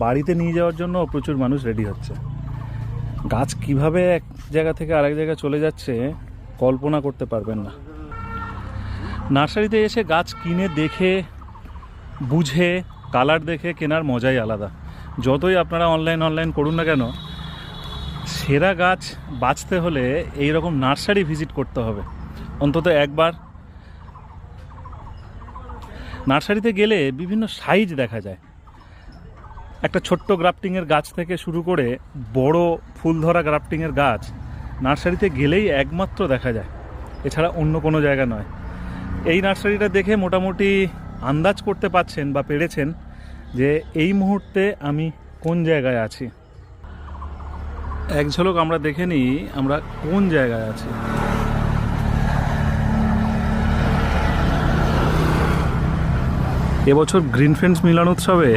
বাড়িতে নিয়ে যাওয়ার জন্য প্রচুর মানুষ রেডি হচ্ছে। গাছ কিভাবে এক জায়গা থেকে আরেক জায়গায় চলে যাচ্ছে কল্পনা করতে পারবেন না। নার্সারিতে এসে গাছ কিনে দেখে বুঝে কালার দেখে কেনার মজাই আলাদা। যতই আপনারা অনলাইন করুন না কেন, সেরা গাছ বাঁচতে হলে এই রকম নার্সারি ভিজিট করতে হবে অন্তত একবার। নার্সারিতে গেলে বিভিন্ন সাইজ দেখা যায়। একটা ছোট্ট গ্রাফটিংয়ের গাছ থেকে শুরু করে বড় ফুল ধরা গ্রাফটিংয়ের গাছ নার্সারিতে গেলেই একমাত্র দেখা যায়, এছাড়া অন্য কোনো জায়গা নয়। এই নার্সারিটা দেখে মোটামুটি আন্দাজ করতে পারছেন বা পেরেছেন যে এই মুহূর্তে আমি কোন জায়গায় আছি। এক ঝলক আমরা দেখে নিই আমরা কোন জায়গায় আছি। এবছর গ্রিন ফ্রেন্ডস মিলন উৎসবে